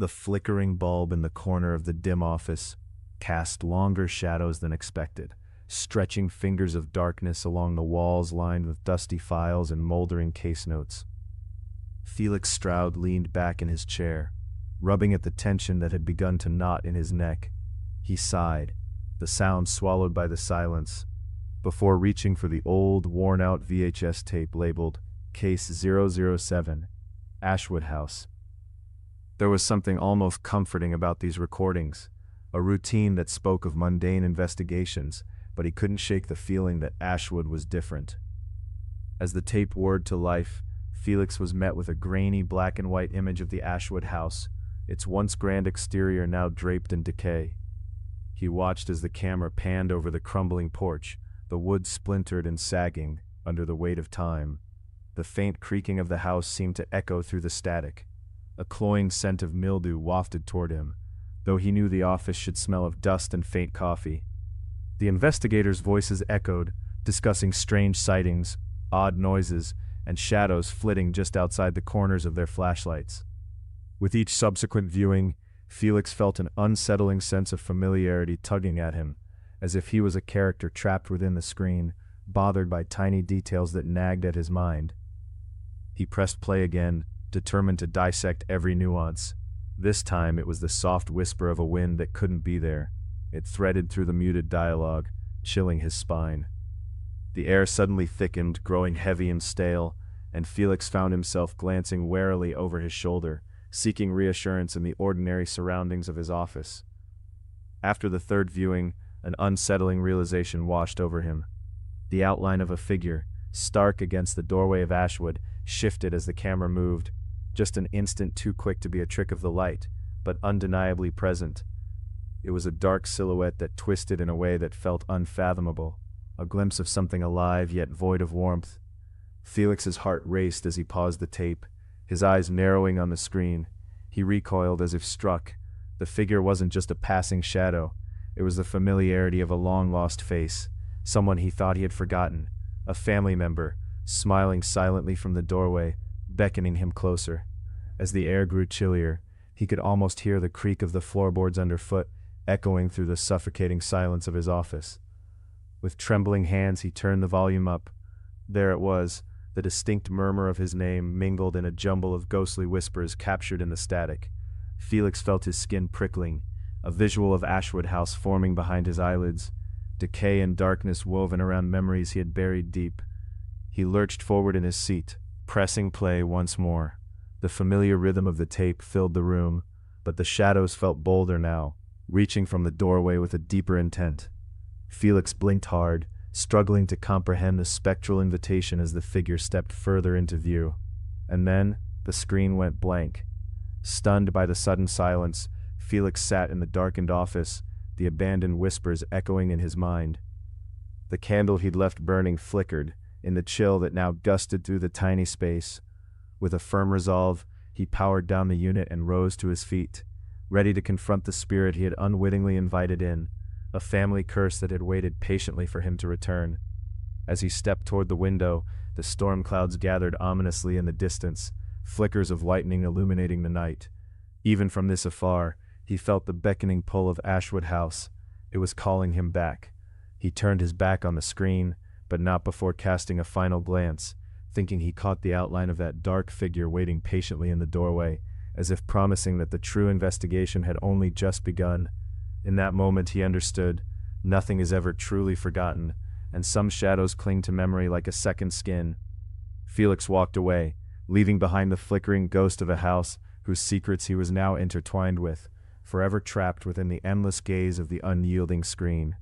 The flickering bulb in the corner of the dim office cast longer shadows than expected, stretching fingers of darkness along the walls lined with dusty files and moldering case notes. Felix Stroud leaned back in his chair, rubbing at the tension that had begun to knot in his neck. He sighed, the sound swallowed by the silence, before reaching for the old, worn-out VHS tape labeled Case 007, Ashwood House. There was something almost comforting about these recordings, a routine that spoke of mundane investigations, but he couldn't shake the feeling that Ashwood was different. As the tape whirred to life, Felix was met with a grainy black-and-white image of the Ashwood house, its once grand exterior now draped in decay. He watched as the camera panned over the crumbling porch, the wood splintered and sagging under the weight of time. The faint creaking of the house seemed to echo through the static. A cloying scent of mildew wafted toward him, though he knew the office should smell of dust and faint coffee. The investigators' voices echoed, discussing strange sightings, odd noises, and shadows flitting just outside the corners of their flashlights. With each subsequent viewing, Felix felt an unsettling sense of familiarity tugging at him, as if he was a character trapped within the screen, bothered by tiny details that nagged at his mind. He pressed play again, determined to dissect every nuance. This time it was the soft whisper of a wind that couldn't be there. It threaded through the muted dialogue, chilling his spine. The air suddenly thickened, growing heavy and stale, and Felix found himself glancing warily over his shoulder, seeking reassurance in the ordinary surroundings of his office. After the third viewing, an unsettling realization washed over him. The outline of a figure, stark against the doorway of Ashwood, shifted as the camera moved, just an instant too quick to be a trick of the light, but undeniably present. It was a dark silhouette that twisted in a way that felt unfathomable, a glimpse of something alive yet void of warmth. Felix's heart raced as he paused the tape, his eyes narrowing on the screen. He recoiled as if struck. The figure wasn't just a passing shadow, it was the familiarity of a long-lost face, someone he thought he had forgotten, a family member, smiling silently from the doorway, beckoning him closer. As the air grew chillier, he could almost hear the creak of the floorboards underfoot, echoing through the suffocating silence of his office. With trembling hands he turned the volume up. There it was, the distinct murmur of his name mingled in a jumble of ghostly whispers captured in the static. Felix felt his skin prickling, a visual of Ashwood House forming behind his eyelids, decay and darkness woven around memories he had buried deep. He lurched forward in his seat, pressing play once more. The familiar rhythm of the tape filled the room, but the shadows felt bolder now, reaching from the doorway with a deeper intent. Felix blinked hard, struggling to comprehend the spectral invitation as the figure stepped further into view. And then, the screen went blank. Stunned by the sudden silence, Felix sat in the darkened office, the abandoned whispers echoing in his mind. The candle he'd left burning flickered, in the chill that now gusted through the tiny space. With a firm resolve, he powered down the unit and rose to his feet, ready to confront the spirit he had unwittingly invited in, a family curse that had waited patiently for him to return. As he stepped toward the window, the storm clouds gathered ominously in the distance, flickers of lightning illuminating the night. Even from this afar, he felt the beckoning pull of Ashwood House. It was calling him back. He turned his back on the screen, but not before casting a final glance, thinking he caught the outline of that dark figure waiting patiently in the doorway, as if promising that the true investigation had only just begun. In that moment he understood, nothing is ever truly forgotten, and some shadows cling to memory like a second skin. Felix walked away, leaving behind the flickering ghost of a house whose secrets he was now intertwined with, forever trapped within the endless gaze of the unyielding screen.